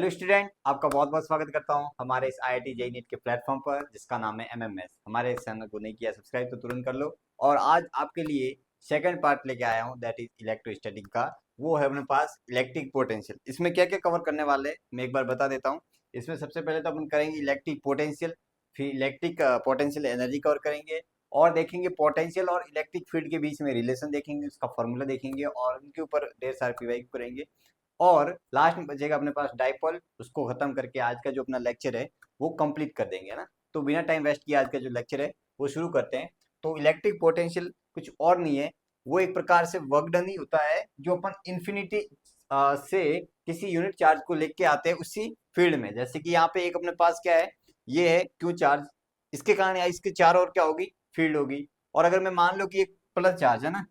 Hello student, आपका बहुत बहुत स्वागत करता हूं हमारे इस आईआईटी जेईई नीट के प्लेटफॉर्म पर जिसका नाम है एमएमएस। हमारे इस चैनल को नहीं किया सब्सक्राइब तो तुरंत कर लो। और आज आपके लिए सेकंड पार्ट लेके आया हूं, दैट इज इलेक्ट्रोस्टैटिक का। वो है अपने पास इलेक्ट्रिक पोटेंशियल। इसमें क्या क्या कवर करने वाले हैं मैं एक बार बता देता हूँ। इसमें सबसे पहले तो अपन करेंगे इलेक्ट्रिक पोटेंशियल, फिर इलेक्ट्रिक पोटेंशियल एनर्जी कवर करेंगे, और देखेंगे पोटेंशियल और इलेक्ट्रिक फील्ड के बीच में रिलेशन देखेंगे, उसका फॉर्मूला देखेंगे और उनके ऊपर ढेर सारे पीवाई करेंगे। और लास्ट में बचेगा अपने पास डाइपोल, उसको खत्म करके आज का जो अपना लेक्चर है वो कंप्लीट कर देंगे ना। तो बिना टाइम वेस्ट किए आज का जो लेक्चर है वो शुरू करते हैं। तो इलेक्ट्रिक पोटेंशियल कुछ और नहीं है, वो एक प्रकार से वर्क डन ही होता है जो अपन इन्फिनिटी से किसी यूनिट चार्ज को लेके आते हैं उसी फील्ड में। जैसे कि यहाँ पे एक अपने पास क्या है, ये है क्यू चार्ज, इसके कारण या इसके चार और क्या होगी, फील्ड होगी। और अगर मैं मान लो कि एक प्लस चार्ज है ना,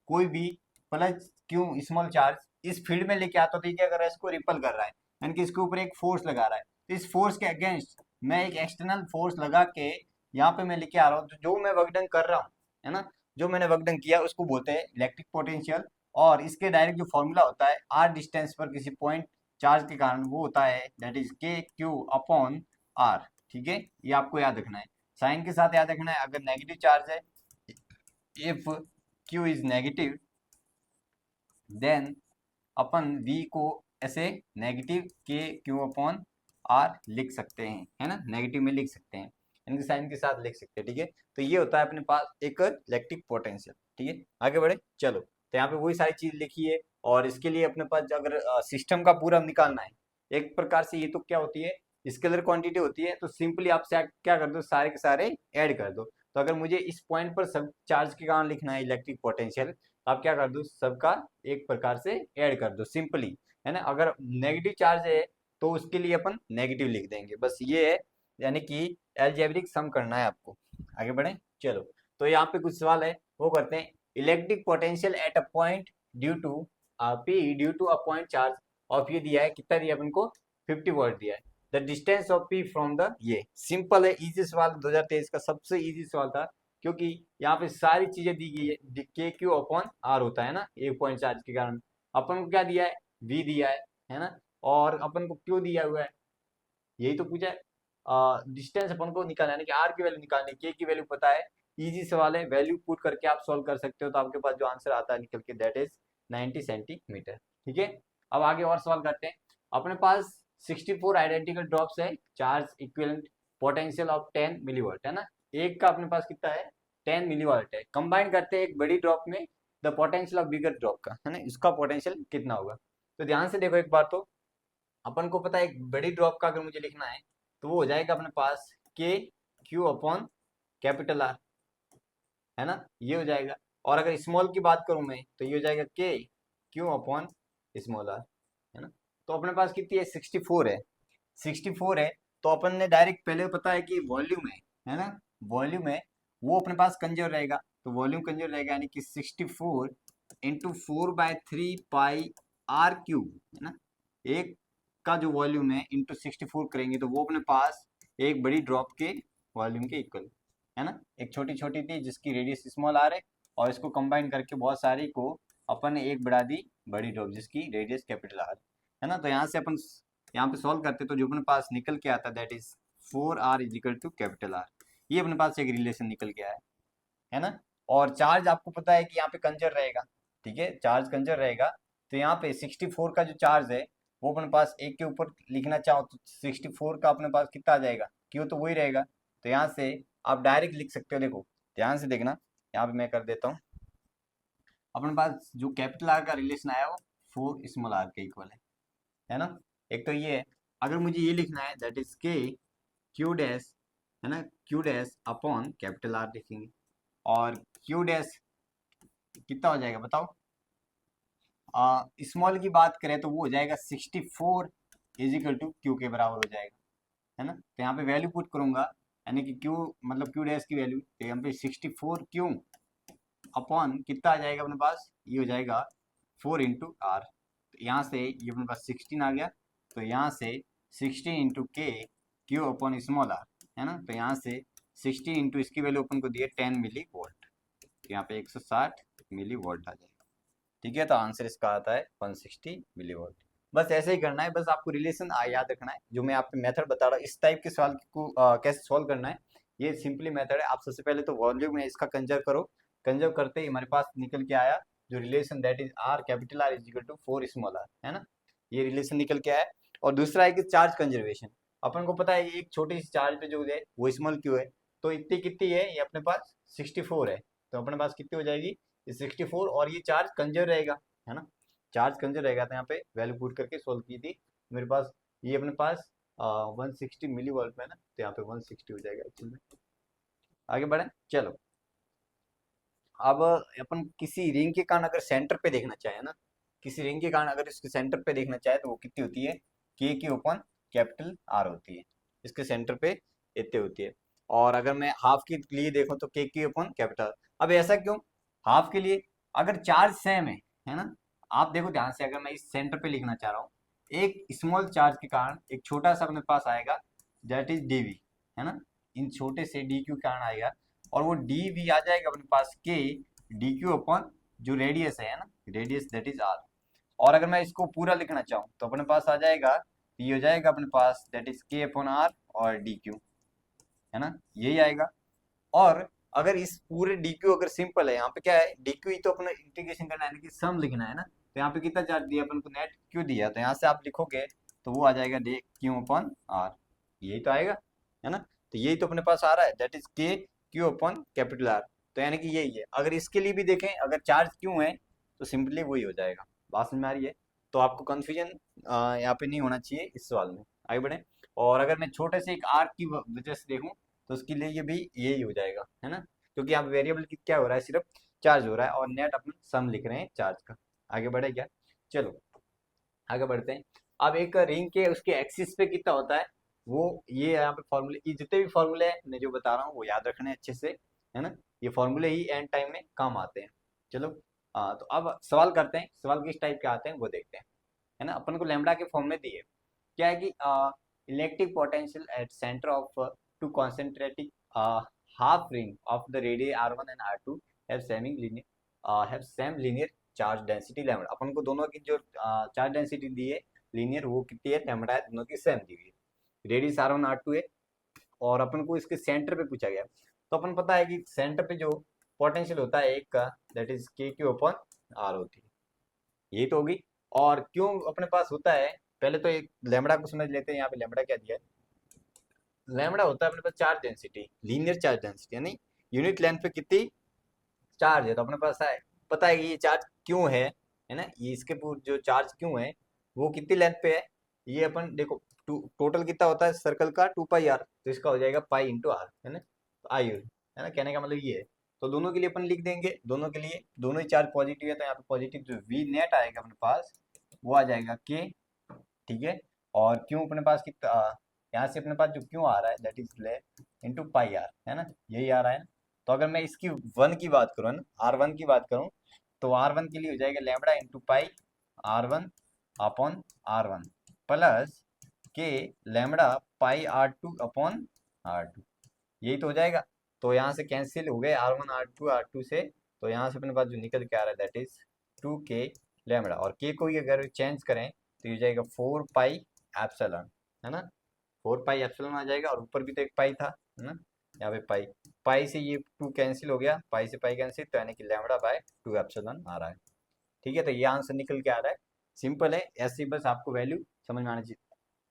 कोई भी प्लस क्यू स्मॉल चार्ज इस फील्ड में लेके आता, तो ये क्या कर रहा है, इसको रिपल कर रहा है, यानी कि इसके ऊपर एक फोर्स लगा रहा है। तो इस फोर्स के अगेंस्ट मैं एक एक्सटर्नल फोर्स लगा के यहाँ पे मैं लेके आ रहा हूँ, तो जो मैं वर्क डन कर रहा हूँ है ना, जो मैंने वर्क डन किया उसको बोलते हैं इलेक्ट्रिक पोटेंशियल। और इसके डायरेक्ट जो फॉर्मूला होता है आर डिस्टेंस पर किसी पॉइंट चार्ज के कारण, वो होता है दैट इज के क्यू अपॉन आर। ठीक है, ये आपको याद रखना है, साइन के साथ याद रखना है। अगर नेगेटिव चार्ज है, if Q is negative then अपन v को ऐसे नेगेटिव के क्यू अपॉन आर लिख सकते हैं, है ना, नेगेटिव में लिख सकते हैं, इनके साइन के साथ लिख सकते हैं। ठीक है, तो ये होता है अपने पास एक इलेक्ट्रिक पोटेंशियल। ठीक है, आगे बढ़े चलो। तो यहाँ पे वही सारी चीज लिखी है, और इसके लिए अपने पास अगर सिस्टम का पूरा निकालना है, एक प्रकार से ये तो क्या होती है, स्केलर क्वांटिटी होती है। तो सिंपली आप क्या कर दो, सारे के सारे ऐड कर दो। तो अगर मुझे इस पॉइंट पर सब चार्ज के कारण लिखना है इलेक्ट्रिक पोटेंशियल, आप क्या कर दो, सबका एक प्रकार से ऐड कर दो सिंपली, है ना। अगर नेगेटिव चार्ज है तो उसके लिए अपन नेगेटिव लिख देंगे, बस ये है, यानी कि एल्जेब्रिक सम करना है आपको। आगे बढ़े चलो। तो यहाँ पे कुछ सवाल है वो करते हैं। Electric potential at a point due to P due to a point charge of, ये दिया है कितना, दिया अपन को 50 वोल्ट दिया है। The distance of P from the, ये सिंपल है, इजी सवाल, 2023 का सबसे इजी सवाल था, क्योंकि यहाँ पे सारी चीजें दी गई है। के क्यू अपॉन आर होता है ना, एक पॉइंट चार्ज के कारण अपन को क्या दिया है, वी दिया है ना, और अपन को क्यू दिया हुआ है, यही तो पूछा है। डिस्टेंस अपन को निकालना है, यानी कि आर की वैल्यू निकालनी, के की वैल्यू पता है, इजी सवाल है, वैल्यू पुट करके आप सॉल्व कर सकते हो, तो आपके पास जो आंसर आता है निकल के दैट इज 90 सेंटीमीटर। ठीक है, अब आगे और सवाल करते हैं। अपने पास 64 आइडेंटिकल ड्रॉप्स है, charge equivalent potential of 10 millivolt, है ना। एक का अपने पास कितना है, 10 मिलीवोल्ट है। कंबाइन करते हैं एक बड़ी ड्रॉप में the potential of bigger drop का, है ना, इसका पोटेंशियल कितना होगा। तो ध्यान से देखो एक बार, तो अपन को पता है एक बड़ी ड्रॉप का अगर मुझे लिखना है तो वो हो जाएगा अपने पास के क्यू अपॉन कैपिटल आर, है ना, ये हो जाएगा। और अगर स्मॉल की बात करूं मैं तो ये हो जाएगा के क्यू अपॉन स्मॉल आर, है ना। तो अपने पास कितनी है, 64 है, 64 है। तो अपन ने डायरेक्ट पहले पता है कि वॉल्यूम है ना, वॉल्यूम है, वो अपने पास कंजर्व रहेगा, तो वॉल्यूम कंजर्व रहेगा, यानी कि 64 इंटू 4/3 पाई आर क्यूब, है ना। एक का जो वॉल्यूम है इंटू 64 करेंगे तो वो अपने पास एक बड़ी ड्रॉप के वॉल्यूम के इक्वल, है ना। एक छोटी छोटी थी जिसकी रेडियस स्मॉल आर है, और इसको कंबाइन करके बहुत सारी को अपन ने एक बढ़ा दी बड़ी ड्रॉप जिसकी रेडियस कैपिटल आर, है ना। तो यहाँ से अपन यहाँ पे सॉल्व करते तो जो अपने पास निकल के आता that is 4r is equal to capital R. ये अपने पास एक रिलेशन निकल के आया है ना। और चार्ज आपको पता है कि यहाँ पे कंजर रहेगा, ठीक है, चार्ज कंजर रहेगा। तो यहाँ पे 64 का जो चार्ज है वो अपने पास एक के ऊपर लिखना चाहो तो 64 का अपने पास कितना आ जाएगा, क्यों, तो वही रहेगा। तो यहाँ से आप डायरेक्ट लिख सकते हो, देखो ध्यान से देखना, यहाँ पे मैं कर देता हूँ। अपने पास जो कैपिटल आर का रिलेशन आया वो 4 स्मॉल आर के इक्वल है ना। एक तो ये है, अगर मुझे ये लिखना है दैट इज के क्यू डैश, है ना, Q dash upon capital R लिखेंगे, और क्यू डैश कितना हो जाएगा बताओ। स्मॉल की बात करें तो वो हो जाएगा 64 इज इक्वल टू क्यू के बराबर हो जाएगा, है ना। तो यहाँ पे वैल्यू पुट करूंगा, यानी कि क्यू मतलब क्यू डैश की वैल्यू, तो यहाँ पे 64 क्यू अपॉन कितना आ जाएगा अपने पास, ये हो जाएगा 4 इंटू आर। तो यहाँ से ये अपने पास 16 आ गया, तो यहाँ से 16 इंटू के क्यू अपॉन स्मॉल आर, है ना। तो यहाँ से 16 इंटू इसकी वैल्यू अपन को दी है 10 मिली वोल्ट, तो यहाँ पे 160 मिली वोल्ट आ जाएगा। ठीक है, तो आंसर इसका आता है 160 मिली वोल्ट। बस ऐसे ही करना है, बस आपको रिलेशन याद रखना है। जो मैं आपको मेथड बता रहा हूँ इस टाइप के सवाल को कैसे सॉल्व करना है, ये सिंपली मेथड है। आप सबसे पहले तो वॉल्यूम में इसका कंजर्व करो, कंजर्व करते ही हमारे पास निकल के आया जो relation, that is R capital R is equal to 4 small R, है ना, ये रिलेशन निकल के आया। और दूसरा है कि चार्ज कंजर्वेशन, अपन को पता है ये एक छोटी सी चार्ज पे जो है वो स्मॉल क्यू है, तो इतनी कितनी है, ये अपने पास 64 है, तो अपने पास कितनी हो जाएगी, ये 64, और ये चार्ज कंजर्व रहेगा, है ना, चार्ज कंजर्व रहेगा। तो यहाँ पे वैल्यू पुट करके सोल्व की थी मेरे पास, ये अपने पास 160 मिली वोल्ट में ना, तो यहाँ पे 160 हो जाएगा एक्चुअली में। आगे बढ़े, चलो। अब अपन किसी रिंग के कारण अगर सेंटर पे देखना चाहे ना, किसी रिंग के कारण अगर इसके सेंटर पे देखना चाहे तो वो कितनी होती है, के की ओपन कैपिटल आर होती है, इसके सेंटर पे इतनी होती है। और अगर मैं हाफ के लिए देखूं तो के की ओपन कैपिटल। अब ऐसा क्यों, हाफ के लिए अगर चार्ज सेम है ना, आप देखो ध्यान से, अगर मैं इस सेंटर पे लिखना चाह रहा हूँ, एक स्मॉल चार्ज के कारण एक छोटा सा अपने पास आएगा, दैट इज डीवी, है ना, इन छोटे से डी क्यू कारण आएगा, और वो डी वी आ जाएगा अपने पास के डी क्यू अपॉन जो रेडियस है ना, रेडियस दैट इज आर। और अगर मैं इसको पूरा लिखना चाहूँ तो अपने पास आ जाएगा, ये हो जाएगा अपने पास दैट इज के अपॉन आर और डी क्यू, है ना, यही आएगा। और अगर इस पूरे डी क्यू अगर सिंपल है, यहाँ पे क्या है, डी क्यू ही तो अपना इंटीग्रेशन करना है कि सम लिखना है ना, तो यहाँ पे कितना चार्ज दिया अपन को, नेट क्यू दिया, तो यहाँ से आप लिखोगे तो वो आ जाएगा डी क्यू अपॉन आर, यही तो आएगा, है ना, तो यही तो अपने पास आ रहा है, दैट इज के क्यू अपॉन कैपिटल आर। तो यानी कि यही है। अगर इसके लिए भी देखें, अगर चार्ज क्यों है तो सिंपली वही हो जाएगा। बात समझ में आ रही है, तो आपको कंफ्यूजन यहाँ पे नहीं होना चाहिए इस सवाल में। आगे बढ़े, और अगर मैं छोटे से एक आर की वजह से देखूं तो उसके लिए ये भी यही हो जाएगा, है ना, क्योंकि यहाँ वेरिएबल की क्या हो रहा है, सिर्फ चार्ज हो रहा है, और नेट अपन सम लिख रहे हैं चार्ज का। आगे बढ़े क्या, चलो आगे बढ़ते हैं। अब एक रिंग के उसके एक्सिस पे कितना होता है, वो ये यहाँ पे फॉर्मूले, ये जितने भी फॉर्मूले हैं मैं जो बता रहा हूँ वो याद रखने हैं अच्छे से, है ना, ये फॉर्मूले ही एंड टाइम में काम आते हैं। चलो, तो अब सवाल करते हैं, सवाल किस टाइप के आते हैं वो देखते हैं, है ना। अपन को लैम्बडा के फॉर्म में दिए, क्या है कि electric potential at centre of two concentrating half ring of the radii r1 and r2 have same linear charge density lambda. अपन को दोनों की जो चार्ज डेंसिटी दी है लीनियर, वो कितनी है, लैम्बडा है, दोनों की सेम दी हुई है, रेडियस r1 r2 है, और अपन को इसके सेंटर पे पूछा गया। तो अपन पता है कि सेंटर पे जो पोटेंशियल होता है एक का, दैट इज के क्यू अपन आर होती है, यही तो होगी। और क्यों अपने पास होता है, पहले तो एक लैम्बडा को समझ लेते हैं। यहाँ पे लैम्बडा क्या दिया है, लैम्बडा होता है अपने पास charge density, linear charge density, यानी यूनिट लेंथ पे कितनी चार्ज है। तो अपने पास है, पता है कि ये चार्ज क्यों है ना, ये इसके जो चार्ज क्यों है वो कितनी लेंथ पे है, ये अपन देखो, टोटल कितना होता है सर्कल का 2 पाई आर, तो इसका हो जाएगा पाई इंटू आर, है ना, तो आई, है ना, कहने का मतलब ये है। तो दोनों के लिए अपन लिख देंगे, दोनों के लिए दोनों ही चार्ज पॉजिटिव है, तो यहाँ पे पॉजिटिव जो वी नेट आएगा अपने पास वो आ जाएगा के, ठीक है। और क्यों अपने पास कितना, यहाँ से अपने पास जो क्यों आ रहा है दैट इज ले इंटू पाई आर, है ना, यही आ रहा है ना। तो अगर मैं इसकी वन की बात करूँ ना, आर वन की बात करूँ, तो आर वन के लिए हो जाएगा lambda into pi r one upon r one plus k lambda pi r two upon r two, यही तो हो जाएगा। तो यहाँ से कैंसिल हो गए आर वन आर टू से, तो यहाँ से अपने पास जो निकल के आ रहा है दैट इज 2 के लैम्बडा, और के को ही अगर चेंज करें तो ये हो जाएगा 4 पाई एप्सिलॉन, है ना, 4 पाई एप्सिलॉन आ जाएगा, और ऊपर भी तो एक पाई था, है ना, यहाँ पे पाई, पाई से ये 2 कैंसिल हो गया, पाई से पाई कैंसिल, तो यानी कि लैम्बडा बाय 2 एप्सिलॉन आ रहा है, ठीक है। तो ये आंसर निकल के आ रहा है, सिंपल है, ऐसे ही बस आपको वैल्यू समझ में आना चाहिए।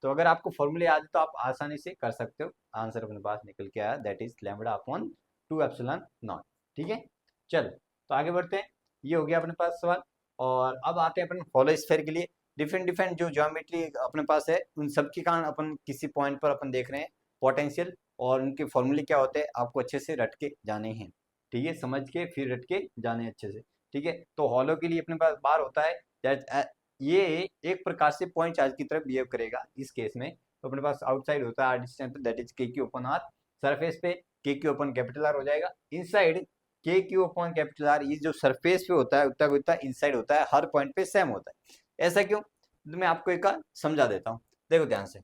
तो अगर आपको फॉर्मूले याद है तो आप आसानी से कर सकते हो, आंसर अपने पास निकल के आया, that is lambda upon 2 epsilon not, ठीक है। चलो, तो आगे बढ़ते हैं, ये हो गया अपने पास सवाल। और अब आते हैं अपन होलो स्फीयर के लिए। डिफरेंट डिफरेंट जो ज्योमेट्री अपने पास है उन सब के कारण अपन किसी पॉइंट पर अपन देख रहे हैं पोटेंशियल, और उनके फॉर्मूले क्या होते हैं आपको अच्छे से रट के जाने हैं, ठीक है, समझ के फिर रट के जाने अच्छे से, ठीक है। तो हॉलो के लिए अपने पास बार होता है, ये एक प्रकार से पॉइंट चार्ज की तरह बिहेव करेगा इस केस में। तो अपने पास आउटसाइड होता है आर डिस्टेंस दैट इज के क्यू अपॉन आर, सरफेस पे के क्यू अपॉन कैपिटल आर हो जाएगा, इनसाइड के क्यू अपॉन कैपिटल आर, ये जो सरफेस पे होता है उतना का उतना इनसाइड होता है, हर पॉइंट पे सेम होता है। ऐसा क्यों, तो मैं आपको एक समझा देता हूँ, देखो ध्यान से।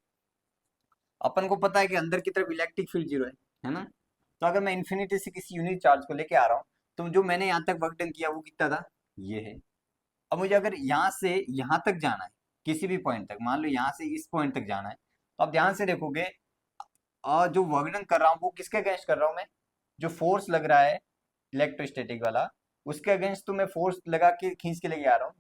अपन को पता है कि अंदर की तरफ इलेक्ट्रिक फील्ड 0 है ना, तो अगर मैं इन्फिनिटी से किसी यूनिट चार्ज को लेके आ रहा हूँ, तो जो मैंने यहाँ तक वर्क डन किया वो कितना था, ये है। अब मुझे अगर यहाँ से यहाँ तक जाना है किसी भी पॉइंट तक, मान लो यहाँ से इस पॉइंट तक जाना है, तो आप ध्यान से देखोगे जो वर्क डन कर रहा हूँ वो किसके अगेंस्ट कर रहा हूँ मैं, जो फोर्स लग रहा है इलेक्ट्रोस्टैटिक वाला, उसके अगेंस्ट तो मैं फोर्स लगा के खींच के लेके आ रहा हूँ,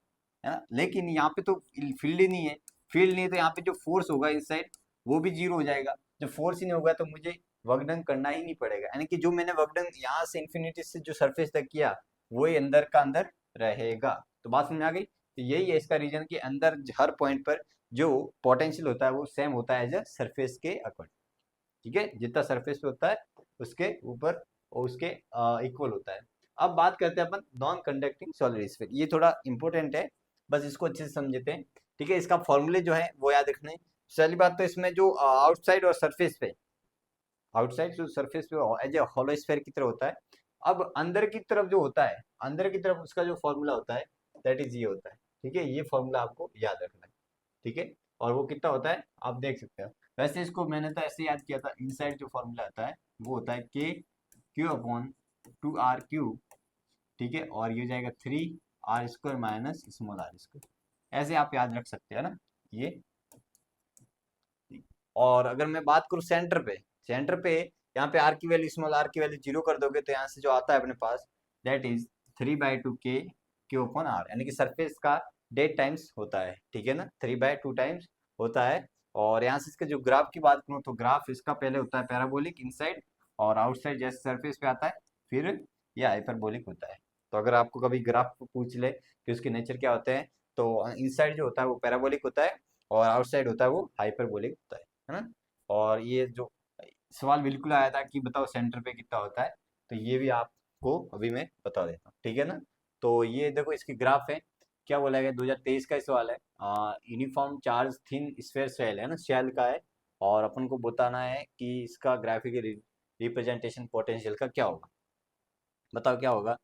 है ना। लेकिन यहाँ पे तो फील्ड ही नहीं है, फील्ड नहीं है तो यहाँ पे जो फोर्स होगा इस साइड वो भी जीरो हो जाएगा। जब फोर्स ही नहीं होगा तो मुझे वर्क डन करना ही नहीं पड़ेगा, यानी कि जो मैंने वर्क डन यहाँ से इन्फिनिटी से जो सरफेस तक किया वो ही अंदर का अंदर रहेगा। तो बात समझ में आ गई। तो यही है इसका रीजन कि अंदर हर पॉइंट पर जो पोटेंशियल होता है वो सेम होता है एज अ सरफेस के अकॉर्डिंग। ठीक है, जितना सरफेस पे होता है उसके ऊपर और उसके इक्वल होता है। अब बात करते हैं अपन नॉन कंडक्टिंग सॉलिड स्फीयर, ये थोड़ा इंपॉर्टेंट है, बस इसको अच्छे से समझते हैं। ठीक है, इसका फॉर्मूले जो है वो याद रखने। पहली बात तो इसमें जो आउटसाइड और सरफेस पे, आउटसाइड जो सरफेस पे एज ए होलो स्फीयर की तरह होता है। अब अंदर की तरफ जो होता है, अंदर की तरफ उसका जो फॉर्मूला होता है दैट इज ये होता है। ठीक है, ये फॉर्मूला आपको याद रखना है। ठीक है, और वो कितना होता है आप देख सकते हो। वैसे इसको मैंने तो ऐसे याद किया था, इनसाइड जो फॉर्मूला आता है वो होता है के क्यू अपॉन 2r क्यू। ठीक है, और ये हो जाएगा 3r² माइनस स्मॉल r²। ऐसे आप याद रख सकते हैं ना ये। और अगर मैं बात करूँ सेंटर पे, सेंटर पे यहाँ पे आर की वैल्यू, स्मॉल आर की वैल्यू जीरो कर दोगे तो यहाँ से जो आता है अपने पास दैट इज 3/2 के क्यू अपॉन आर, यानी कि सरफेस का डेट टाइम्स होता है। ठीक है ना, 3/2 टाइम्स होता है। और यहाँ से इसके जो ग्राफ की बात करूँ तो ग्राफ इसका पहले होता है पैराबोलिक इनसाइड, और आउटसाइड जैसे सरफेस पे आता है फिर ये हाइपरबोलिक होता है। तो अगर आपको कभी ग्राफ पूछ ले कि उसके नेचर क्या होते हैं, तो इनसाइड जो होता है वो पैराबोलिक होता है और आउटसाइड होता है वो हाइपरबोलिक होता है ना। और ये जो सवाल बिल्कुल आया था कि बताओ सेंटर पे कितना होता है, तो ये भी आपको अभी मैं बता देता हूँ। ठीक है ना, तो ये देखो इसकी ग्राफ है, क्या बोला गया 2023 का ही सवाल है। Uniform charge thin sphere shell है ना, शेल का है, और अपन को बताना है कि इसका ग्राफिकल रिप्रेजेंटेशन पोटेंशियल का क्या होगा। बताओ क्या होगा।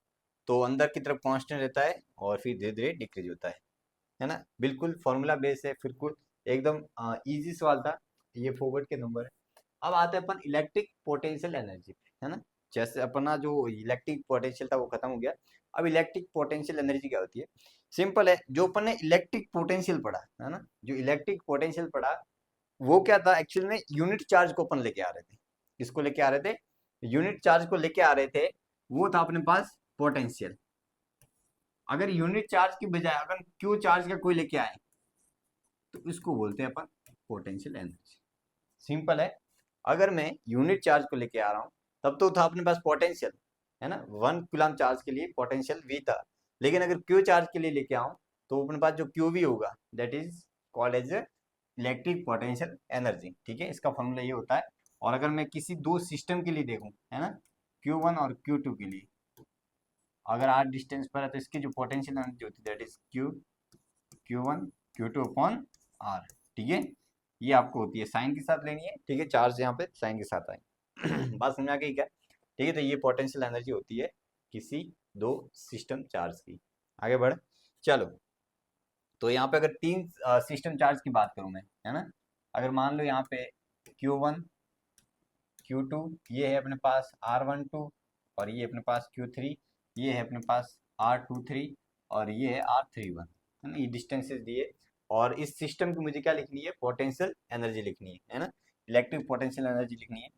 तो अंदर की तरफ कांस्टेंट रहता है और फिर धीरे धीरे डिक्रीज होता है ना। बिल्कुल फॉर्मूला बेस है, बिल्कुल एकदम इजी सवाल था, ये फॉरवर्ड के नंबर है। अब आते हैं अपन इलेक्ट्रिक पोटेंशियल एनर्जी पे, है ना। जैसे अपना जो इलेक्ट्रिक पोटेंशियल था वो खत्म हो गया। अब इलेक्ट्रिक पोटेंशियल एनर्जी क्या होती है, सिंपल है। जो अपन ने इलेक्ट्रिक पोटेंशियल पढ़ा है ना, जो इलेक्ट्रिक पोटेंशियल पढ़ा वो क्या था एक्चुअल में, यूनिट चार्ज को अपन लेके आ रहे थे। किसको लेके आ रहे थे, यूनिट चार्ज को लेके आ रहे थे, वो था अपने पास पोटेंशियल। अगर यूनिट चार्ज की बजाय अगर क्यू चार्ज का कोई लेके आए तो इसको बोलते हैं अपन पोटेंशियल एनर्जी। सिंपल है। अगर मैं यूनिट चार्ज को लेके आ रहा हूँ तब तो था अपने पास पोटेंशियल, है ना, 1 कूलम चार्ज के लिए पोटेंशियल v था। लेकिन अगर क्यू चार्ज के लिए लेके आऊँ तो अपने पास जो क्यू वी होगा that is called as electric potential energy. ठीक है, इसका फॉर्मूला ये होता है। और अगर मैं किसी दो सिस्टम के लिए देखूँ, है ना, Q1 और Q2 के लिए, अगर r डिस्टेंस पर है तो इसकी जो पोटेंशियल एनर्जी होती है that is Q1 Q2 upon r। ठीक है, ये आपको होती है, साइन के साथ लेनी है। ठीक है, चार्ज यहाँ पे साइन के साथ आए बात समझ आ गई क्या। ठीक है, तो ये पोटेंशियल एनर्जी होती है किसी दो सिस्टम चार्ज की। आगे बढ़ चलो। तो यहाँ पे अगर तीन सिस्टम चार्ज की बात करूँ मैं, है ना, अगर मान लो यहाँ पे Q1 Q2, ये है अपने पास R12, और ये अपने पास Q3, ये है अपने पास R23, और ये है R31, है ना। ये डिस्टेंसेस दिए, और इस सिस्टम की मुझे क्या लिखनी है, पोटेंशियल एनर्जी लिखनी है ना, इलेक्ट्रिक पोटेंशियल एनर्जी लिखनी है।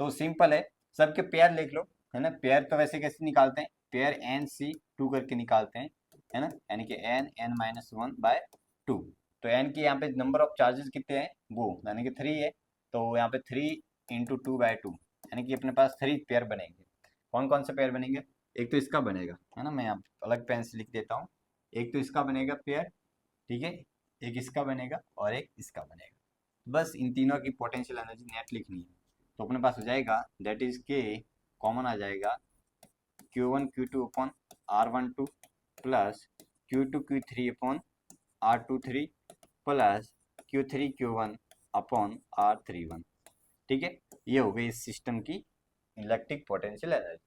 तो सिंपल है, सबके पेयर लिख लो, है ना। पेयर तो वैसे कैसे निकालते हैं, पेयर NC2 करके निकालते हैं, है ना, यानी कि n(n-1/2). तो n की यहाँ पे नंबर ऑफ चार्जेस कितने हैं वो, यानी कि 3 है, तो यहाँ पे 3 × 2/2, यानी कि अपने पास 3 पेयर बनेंगे। कौन कौन से पेयर बनेंगे, एक तो इसका बनेगा, है ना, मैं यहाँ अलग पेन से लिख देता हूँ। एक तो इसका बनेगा पेयर, ठीक है, एक इसका बनेगा और एक इसका बनेगा। बस इन तीनों की पोटेंशियल एनर्जी नेट लिखनी है। तो अपने पास हो जाएगा दैट इज के, कॉमन आ जाएगा Q1 Q2 upon R12 plus Q2 Q3 upon R23 plus Q3 Q1 upon R31। ठीक है, ये हो गई इस सिस्टम की इलेक्ट्रिक पोटेंशियल एनर्जी।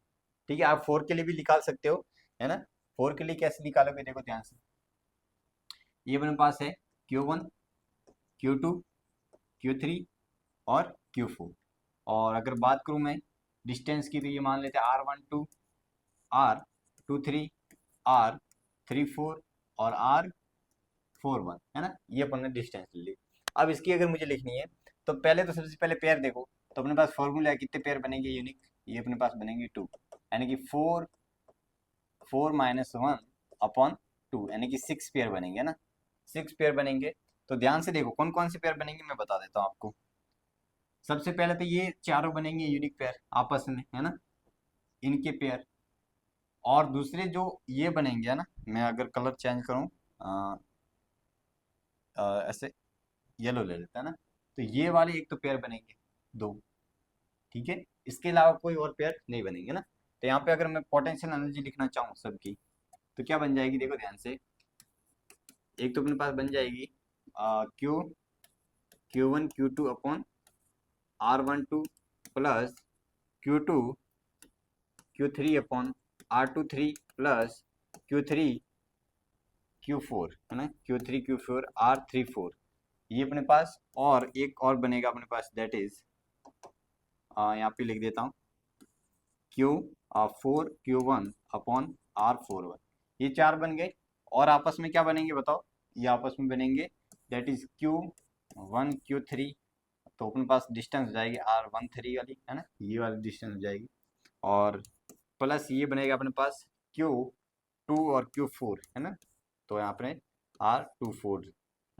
ठीक है, आप 4 के लिए भी निकाल सकते हो, है ना। 4 के लिए कैसे निकालोगे, देखो ध्यान से। ये अपने पास है Q1 Q2 Q3 और Q4। और अगर बात करूं मैं डिस्टेंस की, तो ये मान लेते हैं R12 R23 R34 और 4 1 है ना, ये अपन ने डिस्टेंस ले ली। अब इसकी अगर मुझे लिखनी है तो पहले तो सबसे पहले पेयर देखो, तो अपने पास फॉर्मूला है, कितने पेयर बनेंगे यूनिक, ये अपने पास बनेंगे 2, यानी कि 4 - 1/2 यानी कि 6 पेयर बनेंगे ना, 6 पेयर बनेंगे। तो ध्यान से देखो कौन कौन से पेयर बनेंगे मैं बता देता हूँ आपको। सबसे पहले तो ये चारों बनेंगे यूनिक पेयर आपस में, है ना, इनके पेयर। और दूसरे जो ये बनेंगे, है ना, मैं अगर कलर चेंज करूँ, ऐसे येलो ले लेते हैं ना, तो ये वाले एक तो पेयर बनेंगे 2, ठीक है। इसके अलावा कोई और पेयर नहीं बनेंगे ना। तो यहाँ पे अगर मैं पोटेंशियल एनर्जी लिखना चाहूँ सबकी, तो क्या बन जाएगी, देखो ध्यान से। एक तो अपने पास बन जाएगी Q1 Q2 upon R12 plus Q2 Q3 upon R23 plus Q3 Q4, है ना, Q3 Q4 R34, ये अपने पास। और एक और बनेगा अपने पास, दैट इज यहाँ पे लिख देता हूँ Q4 Q1 अपॉन R41, ये 4 बन गए। और आपस में क्या बनेंगे बताओ, ये आपस में बनेंगे दैट इज Q1 Q3, तो अपने पास डिस्टेंस हो जाएगी R13 वाली, है ना, ये वाली डिस्टेंस हो जाएगी। और प्लस ये बनेगा अपने पास Q2 और Q4, है ना, तो यहाँ पे R24,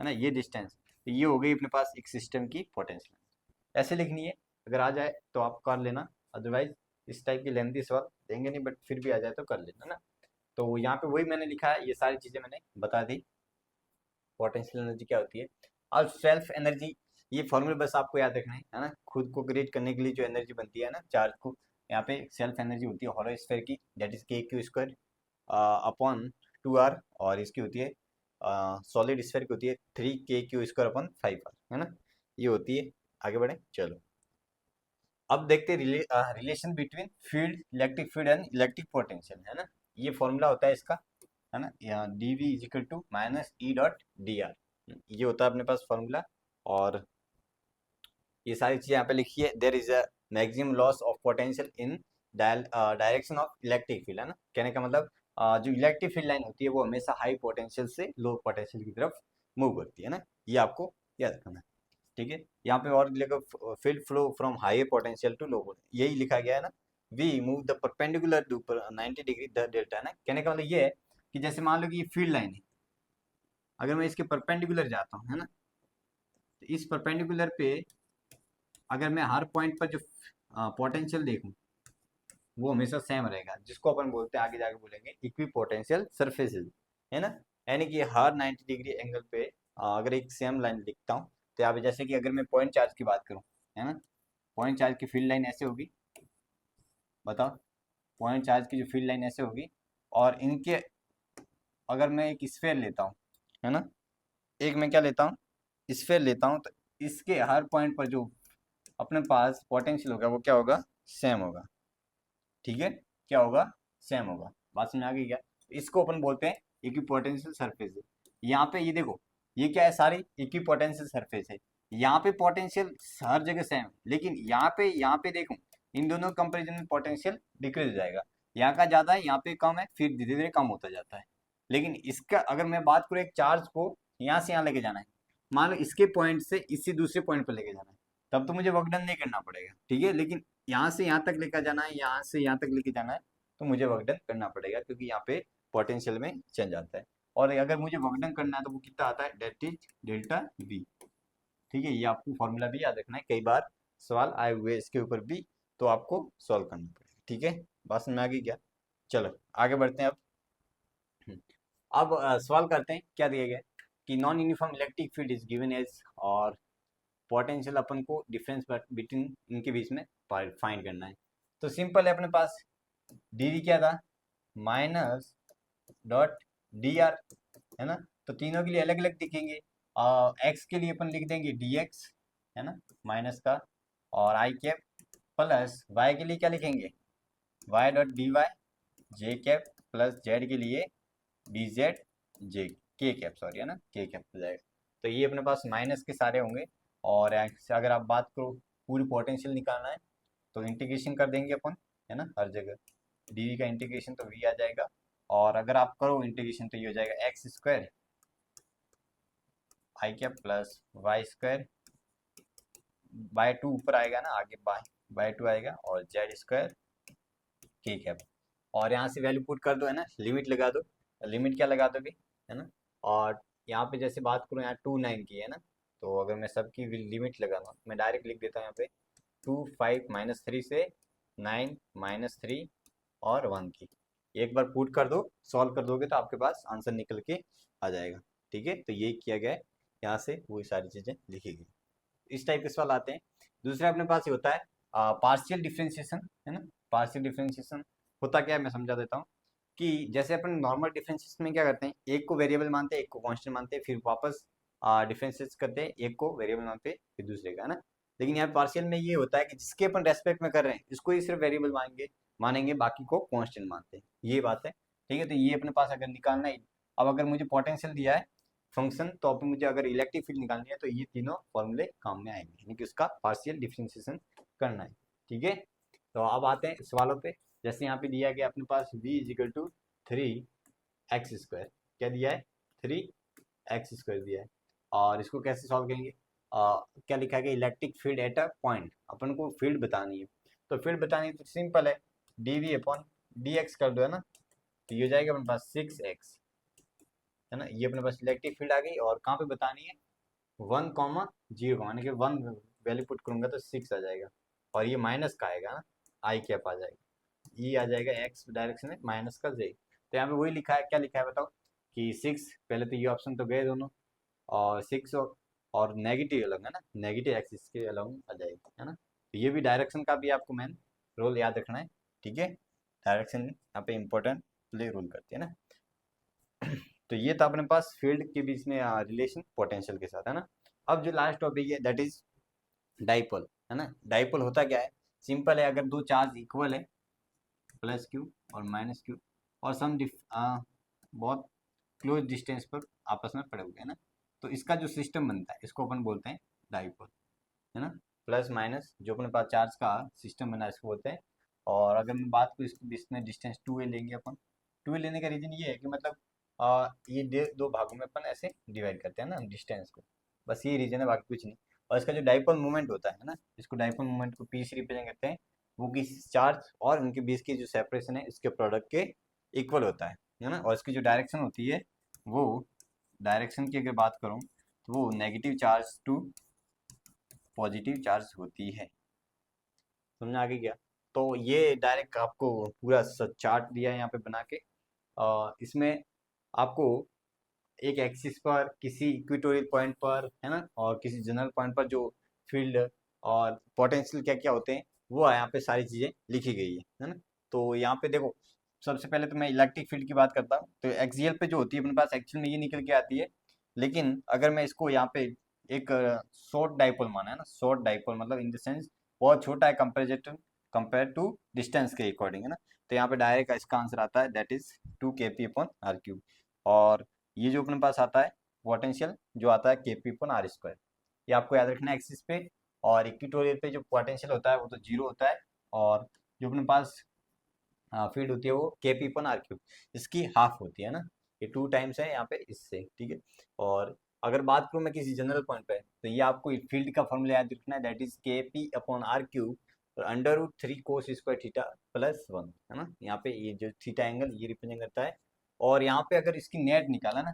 है ना, ये डिस्टेंस। तो ये हो गई अपने पास एक सिस्टम की पोटेंशियल। ऐसे लिखनी है, अगर आ जाए तो आप कर लेना, अदरवाइज इस टाइप की लेंथी सवाल देंगे नहीं, बट फिर भी आ जाए तो कर लेना ना। तो यहाँ पे वही मैंने लिखा है, ये सारी चीज़ें मैंने बता दी, पोटेंशियल एनर्जी क्या होती है। और सेल्फ एनर्जी, ये फॉर्मूला बस आपको याद रखना है ना, खुद को क्रिएट करने के लिए जो एनर्जी बनती है ना चार्ज को, यहाँ पे सेल्फ एनर्जी होती है हॉलो स्फीयर की, that is KQ² upon 2R, और इसकी होती है सॉलिड स्फीयर की होती है 3KQ² अपॉन 5R, है ना, ये होती है। आगे बढ़े चलो। अब देखते हैं relation between field, electric field and electric potential, है ना। ये फॉर्मूला होता है इसका, है ना, यहाँ dV is equal to minus E.dr, ये होता है अपने पास फॉर्मूला। और ये सारी चीज़ें यहाँ पे लिखी है, there is a maximum loss of potential in direction of electric field, है ना, कहने का मतलब जो इलेक्ट्रिक फील्ड लाइन होती है वो हमेशा हाई पोटेंशियल से लो पोटेंशियल की तरफ मूव करती है ना, ये आपको याद रखना है, ठीक है। यहाँ पे और लिखा field flow from high potential to low potential, यही लिखा गया है ना। We move the perpendicular to 90 degree the delta, है ना, कहने का मतलब ये है कि जैसे मान लो कि ये फील्ड लाइन है, अगर मैं इसके परपेंडिकुलर जाता हूँ, है ना, तो इस परपेंडिकुलर पे अगर मैं हर पॉइंट पर जो पोटेंशियल देखूं वो हमेशा सेम रहेगा, जिसको अपन बोलते हैं, आगे जाके बोलेंगे, इक्वी पोटेंशियल सरफेसेस, है ना, यानी कि हर 90 डिग्री एंगल पे अगर एक सेम लाइन लिखता हूँ, तो यहाँ पे जैसे कि अगर मैं पॉइंट चार्ज की बात करूँ, है ना, पॉइंट चार्ज की फील्ड लाइन ऐसे होगी, बताओ, पॉइंट चार्ज की जो फील्ड लाइन ऐसे होगी। और इनके अगर मैं एक स्फेयर लेता हूँ, है ना, एक मैं क्या लेता हूँ, स्फेयर लेता हूँ, तो इसके हर पॉइंट पर जो अपने पास पोटेंशियल होगा वो क्या होगा, सेम होगा, ठीक है, क्या होगा, सेम होगा। बात समझ आ गई क्या, इसको अपन बोलते हैं इक्विपोटेंशियल सरफेस है। यहाँ पे ये देखो, ये क्या है, सारी इक्विपोटेंशियल सरफेस है। यहाँ पे पोटेंशियल हर जगह सेम है, लेकिन यहाँ पे देखो, इन दोनों कंपेरिजन में पोटेंशियल डिक्रीज हो जाएगा, यहाँ का ज्यादा है, यहाँ पे कम है, फिर धीरे धीरे कम होता जाता है। लेकिन इसका अगर मैं बात करूँ एक चार्ज को यहाँ से यहाँ लेके जाना है, मान लो इसके पॉइंट से इसी दूसरे पॉइंट पर लेके जाना है, तब तो मुझे वर्क डन नहीं करना पड़ेगा, ठीक है। लेकिन यहाँ से यहाँ तक लेकर जाना है, यहाँ से यहाँ तक लेके जाना है, तो मुझे वर्क डन करना पड़ेगा, क्योंकि यहाँ पे पोटेंशियल में चेंज आता है। और अगर मुझे वर्क डन करना है तो वो कितना आता है, डेट इज डेल्टा V, ठीक है। ये आपको फॉर्मूला भी याद रखना है, कई बार सवाल आए हुए इसके ऊपर भी, तो आपको सॉल्व करना पड़ेगा, ठीक है। बात समझ में आ गई क्या, चलो आगे बढ़ते हैं। अब सवाल करते हैं, क्या दिया गया है कि non uniform electric field is given as, और पोटेंशियल अपन को डिफरेंस बिटवीन इनके बीच में फाइंड करना है। तो सिंपल है, अपने पास dv क्या था, -.dr, है ना, तो तीनों के लिए अलग अलग दिखेंगे। x के लिए अपन लिख देंगे dx, है ना, माइनस का, और i कैप, प्लस y के लिए क्या लिखेंगे, y.dy, j cap, plus z के लिए dz, j k cap, sorry, है ना, k कैप हो जाएगा। तो ये अपने पास माइनस के सारे होंगे। और अगर आप बात करो पूरी पोटेंशियल निकालना है, तो इंटीग्रेशन कर देंगे अपन, है ना, हर जगह dv का इंटीग्रेशन तो v आ जाएगा। और अगर आप करो इंटीग्रेशन तो ये हो जाएगा x square I cap plus Y square by two ऊपर आएगा ना, आगे बाय टू आएगा, और जेड स्क्वायर के कैप। और यहाँ से वैल्यू पुट कर दो, है ना, लिमिट लगा दो। लिमिट क्या लगा दोगे, है ना। और यहाँ पे जैसे बात करूँ, यहाँ 2 9 की है ना, तो अगर मैं सबकी लिमिट लगाऊंगा, मैं डायरेक्ट लिख देता हूँ यहाँ पे 2 5 - 3 से 9 - 3 और 1 की। एक बार पुट कर दो, सॉल्व कर दोगे तो आपके पास आंसर निकल के आ जाएगा। ठीक है, तो ये किया गया है, यहाँ से वो सारी चीज़ें लिखी गई। इस टाइप के सवाल आते हैं। दूसरा अपने पास ये होता है पार्शियल डिफरेंशिएशन, है ना। पार्शियल डिफरेंशिएशन होता क्या है, मैं समझा देता हूँ कि जैसे अपन नॉर्मल डिफरेंशिएशन में क्या करते हैं, एक को वेरिएबल मानते हैं, एक को कांस्टेंट मानते हैं, फिर वापस डिफरेंशिएट करते हैं, एक को वेरिएबल मानते हैं, फिर दूसरे का, है ना। लेकिन यहाँ पार्शियल में ये होता है कि जिसके अपन रेस्पेक्ट में कर रहे हैं इसको ही सिर्फ वेरिएबल मानेंगे, बाकी को कांस्टेंट मानते हैं, ये बात है। ठीक है, तो ये अपने पास अगर निकालना है, अब अगर मुझे पोटेंशियल दिया है फंक्शन, तो अब मुझे अगर इलेक्ट्रिक फील्ड निकालनी है तो ये तीनों फॉर्मूले काम में आएंगे, यानी कि उसका पार्शियल डिफरेंशिएशन करना है। ठीक है, तो अब आते हैं सवालों पे। जैसे यहाँ पे दिया गया अपने पास v = 3x², क्या दिया है, 3x² दिया है। और इसको कैसे सॉल्व करेंगे, क्या लिखा है, electric field at a point, अपन को फील्ड बतानी है। तो फील्ड बतानी है तो सिंपल है, dv/dx कर दो, है ना। तो ये हो जाएगा अपने पास 6x, है ना। ये अपने पास इलेक्ट्रिक फील्ड आ गई, और कहाँ पे बतानी है, 1,0, यानी कि 1 वैल्यू पुट करूंगा तो 6 आ जाएगा, और ये माइनस का आएगा ना, आई कैप आ जाएगा, ये आ जाएगा एक्स डायरेक्शन में माइनस का जे। तो यहाँ पे वही लिखा है, क्या लिखा है बताओ, कि 6, पहले तो ये ऑप्शन तो गए दोनों, और 6 और नेगेटिव अलग, है ना, नेगेटिव एक्सिस के अलग आ जाएगा, है ना। तो ये भी डायरेक्शन का भी आपको मेन रोल याद रखना है। ठीक है, डायरेक्शन यहाँ पे इंपॉर्टेंट प्ले रोल करती है ना। तो ये था अपने पास फील्ड के बीच में रिलेशन पोटेंशियल के साथ, है ना। अब जो लास्ट टॉपिक है दैट इज डाइपोल, है ना। डाइपोल होता क्या है, सिंपल है, अगर दो चार्ज इक्वल है, प्लस क्यू और माइनस क्यू, और बहुत क्लोज डिस्टेंस पर आपस में पड़े हुए हैं ना, तो इसका जो सिस्टम बनता है इसको अपन बोलते हैं डाइपोल, है ना। प्लस माइनस जो अपने पास चार्ज का सिस्टम बना है इसको बोलते हैं। और अगर मैं बात करूँ इसके बीच में डिस्टेंस 2a लेंगे अपन, 2a लेने का रीजन ये है कि मतलब ये दो भागों में अपन ऐसे डिवाइड करते हैं ना डिस्टेंस को, बस ये रीजन है, बाकी कुछ नहीं। और इसका जो डाइपोल मोमेंट होता है ना, इसको डाइपोल मोमेंट को पी से रिप्रेजेंट करते हैं, वो किसी चार्ज और उनके बीच की जो सेपरेशन है इसके प्रोडक्ट के इक्वल होता है ना। और इसकी जो डायरेक्शन होती है, वो डायरेक्शन की अगर बात करूँ तो वो negative charge to positive charge होती है। समझ आ गई क्या। तो ये डायरेक्ट आपको पूरा चार्ट दिया है यहाँ पे बना के, इसमें आपको एक एक्सिस पर किसी इक्वेटोरियल पॉइंट पर, है ना, और किसी जनरल पॉइंट पर जो फील्ड और पोटेंशियल क्या क्या होते हैं वो यहाँ पे सारी चीज़ें लिखी गई है ना। तो यहाँ पे देखो, सबसे पहले तो मैं इलेक्ट्रिक फील्ड की बात करता हूँ, तो एक्सियल पे जो होती है अपने पास एक्चुअल में ये निकल के आती है। लेकिन अगर मैं इसको यहाँ पे एक शॉर्ट डाइपोल माना है ना, शॉर्ट डाइपोल मतलब इन द सेंस बहुत छोटा है कंपेयर टू डिस्टेंस के अकॉर्डिंग, है ना। तो यहाँ पे डायरेक्ट इसका आंसर आता है दैट इज 2 kp/r³। और ये जो अपने पास आता है पोटेंशियल जो आता है kp/r², ये आपको याद रखना है एक्सिस पे। और इक्वेटोरियल पे जो पोटेंशियल होता है वो तो 0 होता है, और जो अपने पास फील्ड होती है वो kp/r³, इसकी हाफ होती है ना, ये 2 टाइम्स है यहाँ पे इससे। ठीक है, और अगर बात करूँ मैं किसी जनरल पॉइंट पे, तो ये आपको फील्ड का फॉर्मूला याद रखना है दैट इज kp/r³ और √3 cos² θ+1, है ना। यहाँ पे ये जो थीटा एंगल ये रिप्रेजेंट करता है। और यहाँ पे अगर इसकी नेट निकाला ना,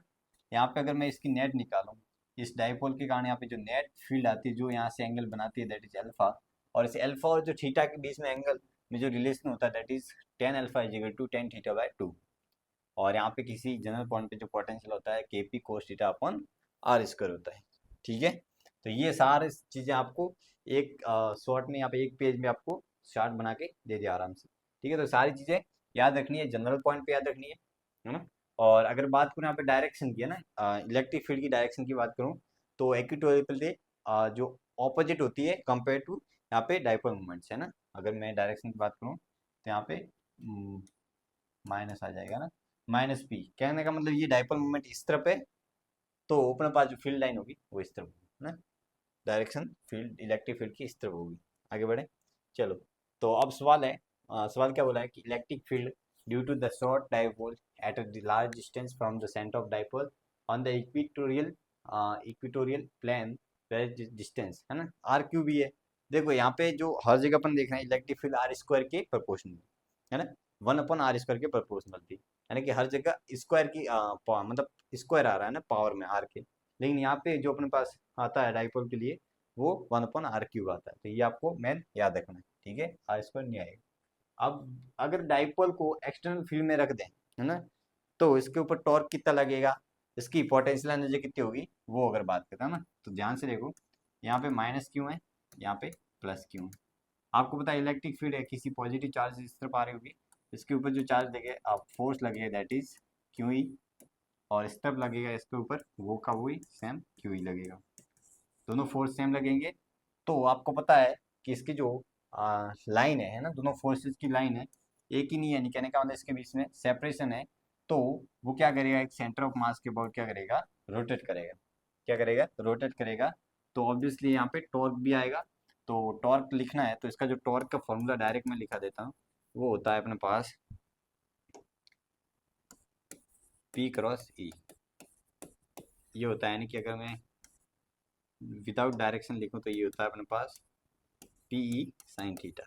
यहाँ पे अगर मैं इसकी नेट निकालूँ, इस डाइपोल के कारण यहाँ पे जो नेट फील्ड आती है जो यहाँ से एंगल बनाती है दैट इज अल्फा, और इस अल्फा और जो थीटा के बीच में एंगल में जो रिलेशन होता है that is tan alpha = tan θ/2। और यहाँ पे किसी जनरल पॉइंट पे जो पोटेंशियल होता है kp cos θ/r² होता है। ठीक है, तो ये सारे चीज़ें आपको एक शॉर्ट में यहाँ पे एक पेज में आपको चार्ट बना के दे दिया आराम से। ठीक है, तो सारी चीज़ें याद रखनी है, जनरल पॉइंट पे याद रखनी है ना। और अगर बात करूँ यहाँ पे डायरेक्शन की, है ना, इलेक्ट्रिक फील्ड की डायरेक्शन की बात करूँ, तो इक्वेटोरियल पे जो ऑपोजिट होती है कंपेयर टू यहाँ पे डाइपोल मोमेंट्स, है ना। अगर मैं डायरेक्शन की बात करूँ तो यहाँ पे माइनस आ जाएगा ना, -p, कहने का मतलब ये डाइपोल मोमेंट इस तरफ है, तो अपने पास जो फील्ड लाइन होगी वो इस तरफ होगी ना, डायरेक्शन फील्ड इलेक्ट्रिक फील्ड की इस तरफ होगी। आगे बढ़े, चलो। तो अब सवाल है, सवाल क्या बोला है कि electric field due to the short dipole at a large distance from the centre of dipole on the equatorial equatorial plane distance, है ना, आर क्यू भी है। देखो यहाँ पे जो हर जगह अपन देख रहे हैं इलेक्ट्रिक फील्ड आर स्क्वायर के प्रोपोर्शनल, है ना, 1/r² के प्रोपोर्शनल थी, यानी कि हर जगह स्क्वायर की मतलब स्क्वायर आ रहा है ना पावर में आर के। लेकिन यहाँ पे जो अपने पास आता है डाइपोल के लिए वो 1/r³ आता है, तो ये आपको मेन याद रखना है, ठीक है, r² नहीं आएगा। अब अगर डाइपोल को एक्सटर्नल फील्ड में रख दें, है ना, तो इसके ऊपर टॉर्क कितना लगेगा, इसकी पोटेंशियल एनर्जी कितनी होगी, वो अगर बात करते हैं ना, तो ध्यान से देखो, यहाँ पे माइनस क्यों है, यहाँ पे प्लस क्यों है। आपको पता है इलेक्ट्रिक फील्ड है, किसी पॉजिटिव चार्ज इस तरफ आ रही होगी, इसके ऊपर जो चार्ज देंगे आप फोर्स लगेगा दैट इज क्यू ई, और इस तरफ लगेगा इसके ऊपर वो का वही सेम क्यू ई लगेगा, दोनों फोर्स सेम लगेंगे। तो आपको पता है कि इसकी जो लाइन है ना, दोनों फोर्सेस की लाइन है एक ही नहीं है, यानी कहने का मतलब इसके बीच में सेपरेशन है, तो वो क्या करेगा, एक सेंटर ऑफ मास के अबाउट क्या करेगा, रोटेट करेगा, क्या करेगा, रोटेट करेगा। तो ऑब्वियसली यहाँ पे टॉर्क भी आएगा, तो टॉर्क लिखना है तो इसका जो टॉर्क का फॉर्मूला डायरेक्ट मैं लिखा देता हूँ, वो होता है अपने पास P क्रॉस ई, ये होता है, यानी कि अगर मैं विदाउट डायरेक्शन लिखूं तो ये होता है अपने पास PE sine theta,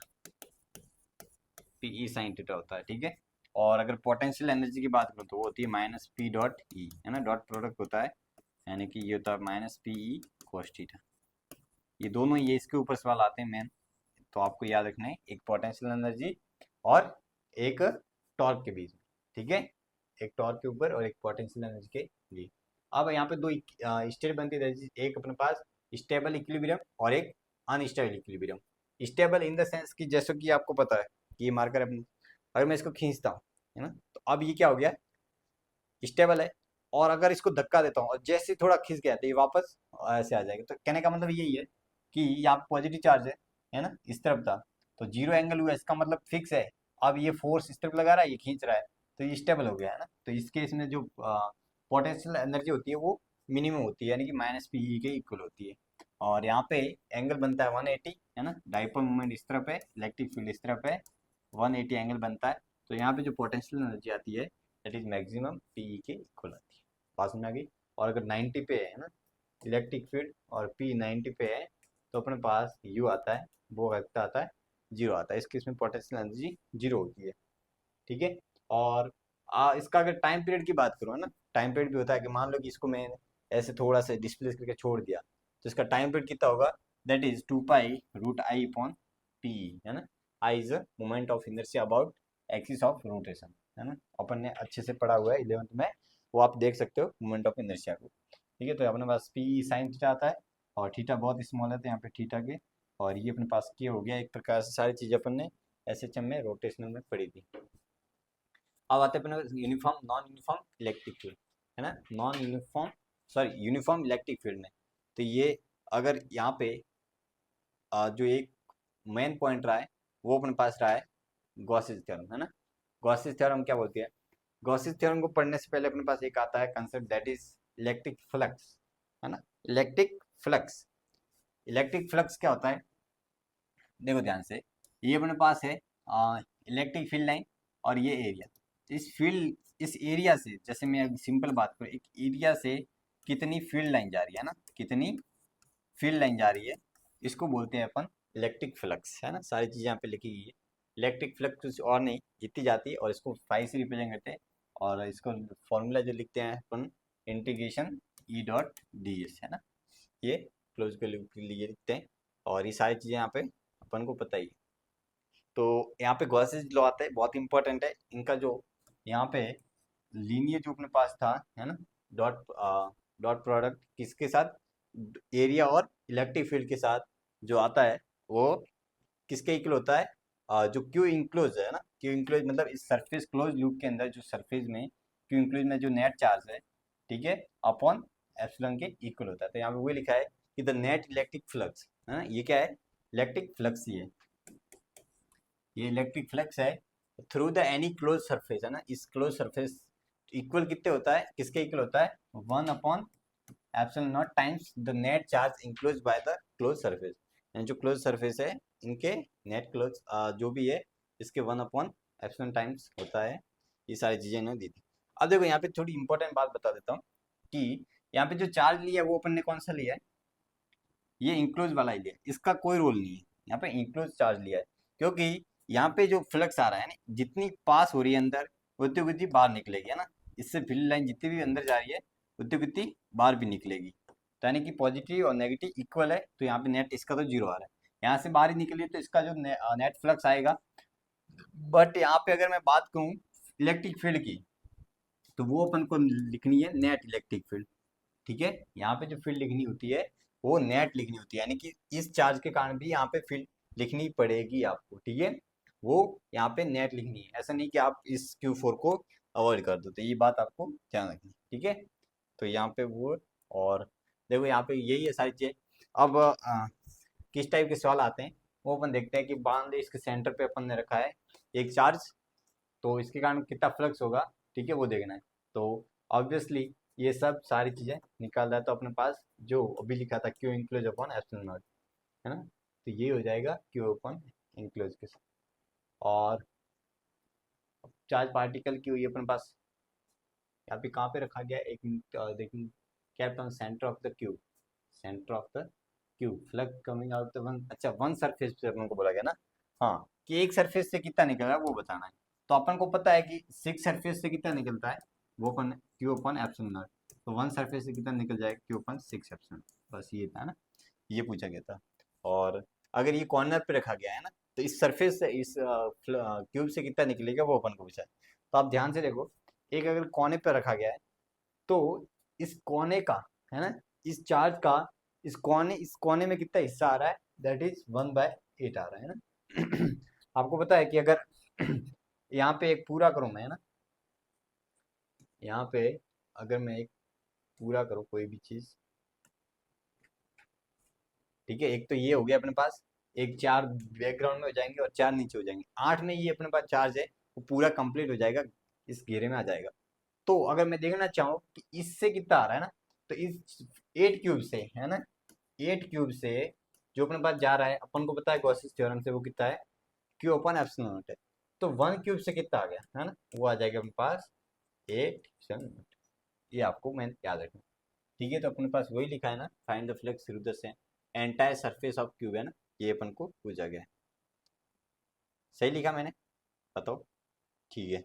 PE sine theta होता है, ठीक है। और अगर पोटेंशियल एनर्जी की बात करूँ तो वो होती है माइनस पी डॉट ई, है ना, डॉट प्रोडक्ट होता है, यानी कि ये होता है माइनस पीई कोस थीटा। ये दोनों ये इसके ऊपर सवाल आते हैं मेन, तो आपको याद रखना है एक पोटेंशियल एनर्जी और एक टॉर्क के बीच में, ठीक है, एक टॉर्क के ऊपर और एक पोटेंशियल एनर्जी के लिए। अब यहाँ पे दो स्टेट बनती है, एक अपने पास स्टेबल इक्विलिब्रियम और एक unstable equilibrium. Stable in the sense कि जैसे कि आपको पता है कि ये मार्कर अपनी, अगर मैं इसको खींचता हूँ, है ना, तो अब ये क्या हो गया, स्टेबल है, और अगर इसको धक्का देता हूँ और जैसे थोड़ा खिंच गया तो ये वापस ऐसे आ जाएगा। तो कहने का मतलब यही है कि यहाँ पॉजिटिव चार्ज है ना, इस तरफ था, तो जीरो एंगल हुआ, इसका मतलब फिक्स है। अब ये फोर्स इस तरफ लगा रहा है, ये खींच रहा है, तो ये स्टेबल हो गया, है ना। तो इस केस में जो पोटेंशियल एनर्जी होती है वो मिनिमम होती है, यानी कि माइनस पी के इक्वल होती है। और यहाँ पे एंगल बनता है 180, है ना, डाइपोल मोमेंट इस तरफ है, इलेक्ट्रिक फील्ड इस तरफ है, 180 एंगल बनता है। तो यहाँ पे जो पोटेंशियल एनर्जी आती है दैट इज मैक्सिमम पी के इक्वल आती है, बात समझ आ गई। और अगर 90 पे है ना इलेक्ट्रिक फील्ड और पी 90 पे है, तो अपने पास यू आता है, वो कितना आता है, जीरो आता है, इस केस में पोटेंशियल एनर्जी जीरो होती है, ठीक है। और इसका अगर टाइम पीरियड की बात करूँ, है ना, टाइम पीरियड भी होता है कि मान लो कि इसको मैं ऐसे थोड़ा सा डिस्प्लेस करके छोड़ दिया, तो इसका टाइम पीरियड कितना होगा, दैट इज 2π√I/P, है ना। I is a moment of inertia about axis of rotation, है ना, अपन ने अच्छे से पढ़ा हुआ है 11th में, वो आप देख सकते हो मोमेंट ऑफ इनर्शिया को, ठीक है। तो अपने पास पी साइन थीटा आता है, और थीटा बहुत स्मॉल है तो यहाँ पे थीटा के, और ये अपने पास के हो गया। एक प्रकार से सारी चीज़ें अपन ने एसएचएम में रोटेशनल में पढ़ी थी। अब आते हैं अपने uniform non uniform electric field, है ना, non uniform sorry uniform electric field में। तो ये अगर यहाँ पे जो एक मेन पॉइंट रहा है वो अपने पास रहा है गॉसेस थ्योरम, है ना। गॉसेस थ्योरम क्या बोलती है, गॉसेस थ्योरम को पढ़ने से पहले अपने पास एक आता है concept that is electric flux, है ना, इलेक्ट्रिक फ्लक्स। इलेक्ट्रिक फ्लक्स क्या होता है, देखो ध्यान से, ये अपने पास है इलेक्ट्रिक फील्ड लाइन और ये एरिया, इस फील्ड इस एरिया से, जैसे मैं सिंपल बात करूँ, एक एरिया से कितनी फील्ड लाइन जा रही है ना, कितनी फील्ड लाइन जा रही है, इसको बोलते हैं अपन इलेक्ट्रिक फ्लक्स, है ना। सारी चीज़ें यहाँ पे लिखी गई है, इलेक्ट्रिक फ्लक्स कुछ और नहीं, जितनी जाती है, और इसको फाई से रिप्रेजेंट करते हैं, और इसको फॉर्मूला जो लिखते हैं अपन इंटीग्रेशन E.ds, है ना, ये क्लोज के लिए लिखते हैं, और ये सारी चीज़ें यहाँ पे अपन को पता ही है। तो यहाँ पे गॉसेस लॉ आता है, बहुत इंपॉर्टेंट है इनका, जो यहाँ पे लीनियर जो अपने पास था, है ना, डॉट डॉट प्रोडक्ट किसके साथ, एरिया और इलेक्ट्रिक फील्ड के साथ जो आता है वो किसके इक्वल होता है, जो क्यू इंक्लोज है ना, क्यू इंक्लोज मतलब इस सरफेस क्लोज लूप के अंदर जो सरफेस में क्यू इंक्लोज में जो नेट चार्ज है, ठीक है, अपॉन एप्सिलॉन के इक्वल होता है। तो यहाँ पे वही लिखा है कि द नेट इलेक्ट्रिक फ्लक्स, है ना, ये क्या है, इलेक्ट्रिक फ्लक्स, ये इलेक्ट्रिक फ्लक्स है through the any close surface, है ना, इस क्लोज सरफेस इक्वल कितने होता है, किसके इक्वल होता है, 1/ε0 times the net charge enclose by the close surface, यानी जो क्लोज सरफेस है इनके नेट क्लोज जो भी है इसके 1/ε टाइम्स होता है। ये सारी चीजें इन्होंने दी थी। अब देखो यहाँ पे थोड़ी इंपॉर्टेंट बात बता देता हूँ कि यहाँ पे जो चार्ज लिया है वो अपन ने कौन सा लिया है, ये इंक्लोज वाला ही लिया है, इसका कोई रोल नहीं है, यहाँ पे इंक्लोज चार्ज लिया है, क्योंकि यहाँ पे जो फ्लक्स आ रहा है ना, जितनी पास हो रही है अंदर उतनी उतनी बाहर निकलेगी, है ना। इससे फील्ड लाइन जितनी भी अंदर जा रही है उतनी उतनी बाहर भी निकलेगी, तो यानी कि पॉजिटिव और नेगेटिव इक्वल है, तो यहाँ पे नेट इसका तो जीरो आ रहा है, यहाँ से बाहर ही निकली तो इसका जो नेट फ्लक्स आएगा। बट यहाँ पे अगर मैं बात करूँ इलेक्ट्रिक फील्ड की, तो वो अपन को लिखनी है नेट इलेक्ट्रिक फील्ड, ठीक है। यहाँ पे जो फील्ड लिखनी होती है वो नेट लिखनी होती है, यानी कि इस चार्ज के कारण भी यहाँ पे फील्ड लिखनी पड़ेगी आपको, ठीक है। वो यहाँ पे नेट लिखनी है, ऐसा नहीं कि आप इस Q4 को अवॉइड कर दो, तो ये बात आपको ध्यान रखनी है, ठीक है। तो यहाँ पे वो, और देखो यहाँ पे यही है सारी चीजें। अब किस टाइप के सवाल आते हैं वो अपन देखते हैं कि मान लो इसके सेंटर पे अपन ने रखा है एक चार्ज, तो इसके कारण कितना फ्लक्स होगा, ठीक है, वो देखना है। तो ऑब्वियसली ये सब सारी चीजें निकाल रहा है, तो अपने पास जो अभी लिखा था Q enclose upon epsilon naught, है ना, तो ये हो जाएगा क्यू अपॉन इंक्लोज के साथ। और चार्ज पार्टिकल की हुई अपने पास यहाँ पे कहाँ पे रखा गया है, एक मिनट देखिए, क्या centre of the cube, centre of the cube flux coming out the one, अच्छा वन सरफेस पे अपन को बोला गया ना, हाँ, कि एक सरफेस से कितना निकल रहा है वो बताना है। तो अपन को पता है कि सिक्स सरफेस से कितना निकलता है, वो अपन क्यू अपन एप्सिलॉन नॉट, तो वन सरफेस से कितना निकल जाएगा क्यू अपन सिक्स एप्सिलॉन, बस ये था ना, ये पूछा गया था। और अगर ये कॉर्नर पे रखा गया है ना, तो इस सरफेस से इस क्यूब से कितना निकलेगा वो अपन को पूछा है। तो आप ध्यान से देखो, एक अगर कोने पे रखा गया है, तो इस कोने का, है ना, इस चार्ज का इस कोने में कितना हिस्सा आ रहा है, दैट इज 1/8 आ रहा है ना। आपको पता है कि अगर यहाँ पे एक पूरा करूँ मैं, है ना, यहाँ पे अगर मैं एक पूरा करूँ कोई भी चीज, ठीक है, एक तो ये हो गया अपने पास, एक चार बैकग्राउंड में हो जाएंगे और चार नीचे हो जाएंगे, आठ में ये अपने पास चार्ज है, वो पूरा कंप्लीट हो जाएगा, इस घेरे में आ जाएगा। तो अगर मैं देखना चाहूँ कि इससे कितना आ रहा है ना, तो इस एट क्यूब से, है ना, एट क्यूब से जो अपने पास जा रहा है, अपन को पता है गॉसिस थ्योरम से वो कितना है, क्यू अपन एप्सिलॉन नॉट है, तो वन क्यूब से कितना आ गया, है ना, वो आ जाएगा अपने पास एट एप्सिलॉन नॉट, ये आपको मैं याद रखना, ठीक है। तो अपने पास वही लिखा है ना, find the flux through the entire surface of cube, है ना, ये अपन को पूछा गया है, सही लिखा मैंने, बताओ, ठीक है।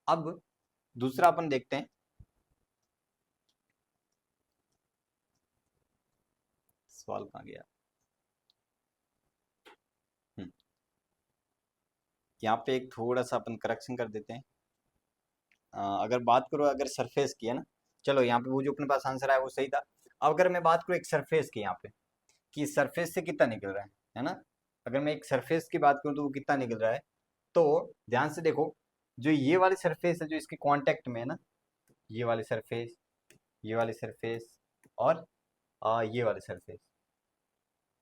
अब दूसरा अपन देखते हैं, सवाल कहाँ गया, हम्म, यहाँ पे एक थोड़ा सा अपन करेक्शन कर देते हैं। अगर बात करो अगर सरफेस की, है ना, चलो यहाँ पे वो जो अपने पास आंसर आया वो सही था। अब अगर मैं बात करूँ एक सरफेस की, यहाँ पे कि सरफेस से कितना निकल रहा है ना, अगर मैं एक सरफेस की बात करूँ तो वो कितना निकल रहा है, तो ध्यान से देखो, जो ये वाली सरफेस है जो इसके कांटेक्ट में है ना, ये वाली सरफेस, ये वाली सरफेस, और ये वाली सरफेस,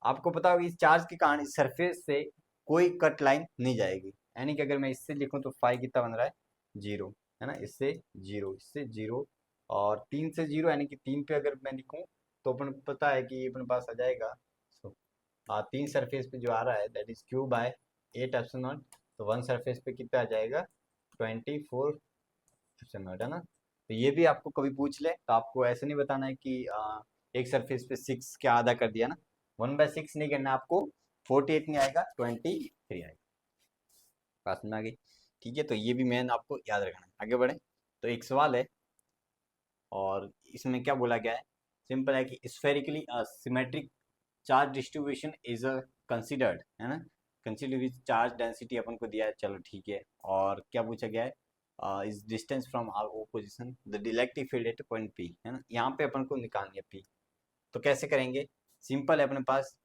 आपको पता होगा इस चार्ज के कारण इस सरफेस से कोई कट लाइन नहीं जाएगी, यानी कि अगर मैं इससे लिखूं तो फाई कितना बन रहा है, जीरो, है ना, इससे जीरो, इससे जीरो, और तीन से जीरो, यानी कि तीन पे अगर मैं लिखूं तो अपन पता है कि अपने पास आ जाएगा, so, तीन सरफेस पे जो आ रहा है that is Q by eight epsilon naught, तो वन सरफेस पे कितना आ जाएगा 24 एप्सिलॉन नॉट, है ना। तो ये भी आपको कभी पूछ ले तो आपको ऐसे नहीं बताना है कि एक सरफेस पे सिक्स क्या आधा कर दिया ना, 1/6 नहीं करना आपको, 48 नहीं आएगा, 23 आएगा, बात में आ गई, ठीक है। तो ये भी मैंने आपको याद रखना है, आगे बढ़े। तो एक सवाल है, और इसमें क्या बोला गया है, सिंपल है कि spherically symmetric charge distribution is a considered, है ना, कंसिडर विद चार्ज डेंसिटी अपन को दिया है, चलो ठीक है। और क्या पूछा गया है, is distance from R O position the electric field at point P, है ना, यहाँ पे अपन को निकालनी है पी, तो कैसे करेंगे, सिंपल है, अपने पास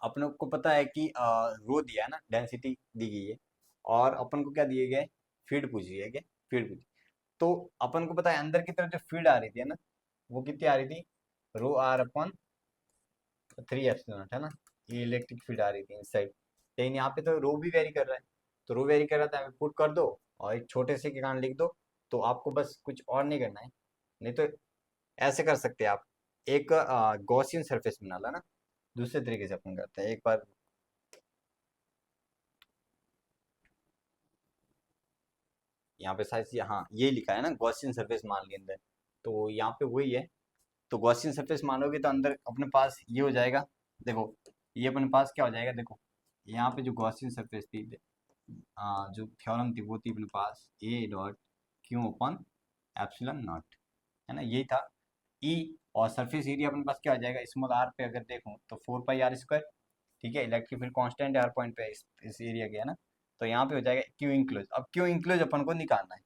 अपने को पता है कि रो दिया है ना, डेंसिटी दी गई है, और अपन को क्या दिए गए, फील्ड पूछी है क्या, फील्ड पूछी, तो अपन को पता है अंदर की तरफ जो फील्ड आ रही थी, है ना, वो कितनी आ रही थी, रो आर अपन 3 एप्सिलॉन, है ना, ये इलेक्ट्रिक फील्ड आ रही थी इस साइड, लेकिन यहाँ पे तो रो भी वेरी कर रहा है, तो रो वेरी कर रहा था, हमें पुट कर दो और एक छोटे से के कारण लिख दो, तो आपको बस कुछ और नहीं करना है, नहीं तो ऐसे कर सकते हैं आप, एक गॉसियन सरफेस बना ला ना, दूसरे तरीके से अपन करते हैं एक बार, यहाँ पे शायद हाँ ये लिखा है ना गॉसियन सरफेस मान के अंदर, तो यहाँ पे वही है। तो गॉसियन सरफेस मानोगे तो अंदर अपने पास ये हो जाएगा, देखो ये अपने पास क्या हो जाएगा, देखो यहाँ पे जो गॉसियन सरफेस थी, जो थ्योरम थी वो थी अपने पास A dot Q upon epsilon naught, है ना, यही था ई। और सरफेस एरिया अपने पास क्या हो जाएगा, स्मॉल आर पे अगर देखूँ तो 4 पाई r स्क्वायर, ठीक है, इलेक्ट्रिक फील्ड कांस्टेंट है हर पॉइंट पे इस एरिया के, है ना। तो यहाँ पे हो जाएगा क्यू इंक्लूज। अब क्यू इंक्लूज अपन को निकालना है,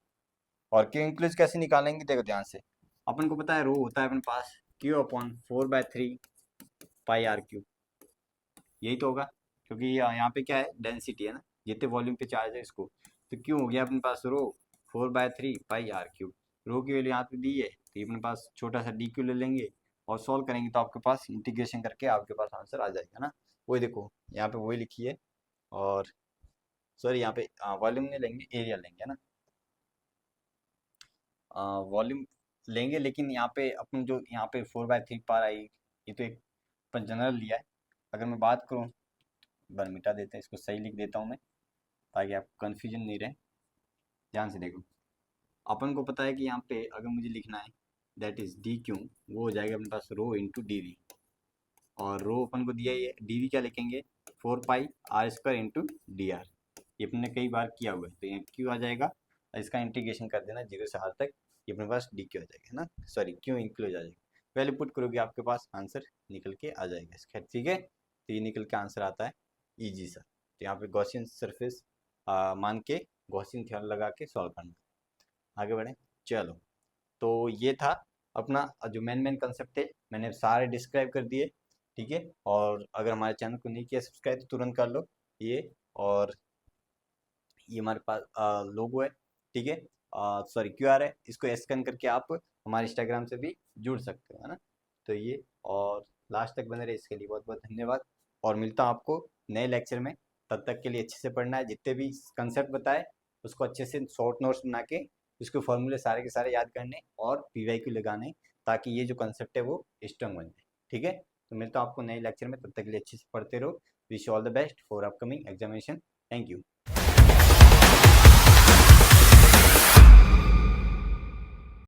और क्यू इंक्लूज कैसे निकालेंगे, देखो ध्यान से। अपन को पता है रो होता है अपने पास क्यू अपॉन 4/3 पाई r क्यूब, यही तो होगा, क्योंकि यहाँ पे क्या है, डेंसिटी है ना, जितने वॉल्यूम पे चार्ज है इसको। तो क्यों हो गया अपने पास रो 4/3 पाई r क्यूब। रो की वैल्यू यहाँ पे दी है, तो ये अपने पास छोटा सा डी क्यू ले लेंगे और सॉल्व करेंगे तो आपके पास इंटीग्रेशन करके आपके पास आंसर आ जाएगा ना। वही देखो यहाँ पे वही लिखी है, और सॉरी यहाँ पे वॉल्यूम नहीं लेंगे, एरिया लेंगे, है ना। वॉल्यूम लेंगे, लेकिन यहाँ पे अपन जो यहाँ पे 4/3 पार आई, ये तो एक अपन जनरल लिया है। अगर मैं बात करूँ, एक बार मिटा देते हैं इसको, सही लिख देता हूँ मैं ताकि आपको कन्फ्यूजन नहीं रहे। ध्यान से देखो, अपन को पता है कि यहाँ पे अगर मुझे लिखना है दैट इज डी क्यू, वो हो जाएगा अपने पास रो इंटू डी वी, और रो अपन को दिया ही है, डी वी क्या लिखेंगे 4 पाई r square into D R. ये अपने कई बार किया हुआ है, तो यहाँ क्यू आ जाएगा और इसका इंटीग्रेशन कर देना 0 से r तक, ये अपने पास डी क्यू आ जाएगा, है ना, सॉरी क्यू इंक्लूज आ जाएगा। वैल्यू पुट करोगे आपके पास आंसर निकल के आ जाएगा इसका, ठीक है। तो ये निकल के आंसर आता है ईजी सा। तो यहाँ पे गॉसियन सरफेस मान के गॉसियन थ्योरम लगा के सॉल्व करना। आगे बढ़े, चलो। तो ये था अपना जो मेन मेन कंसेप्ट थे, मैंने सारे डिस्क्राइब कर दिए, ठीक है। और अगर हमारे चैनल को नहीं किया सब्सक्राइब तो तुरंत कर लो ये। और ये हमारे पास लोगो है, ठीक है, सॉरी क्यूआर है, इसको स्कैन करके आप हमारे इंस्टाग्राम से भी जुड़ सकते हो, है ना। तो ये, और लास्ट तक बने रहे इसके लिए बहुत बहुत धन्यवाद, और मिलता हूँ आपको नए लेक्चर में। तब तक के लिए अच्छे से पढ़ना है, जितने भी कंसेप्ट बताए उसको अच्छे से शॉर्ट नोट्स बना के उसके फॉर्मूले सारे के सारे याद करने और पीवाईक्यू लगाने, ताकि ये जो कंसेप्ट है वो स्ट्रॉन्ग बन जाए, ठीक है। तो मिलता हूँ आपको नए लेक्चर में, तब तक के लिए अच्छे से पढ़ते रहो। Wish all the best for upcoming examination. Thank you.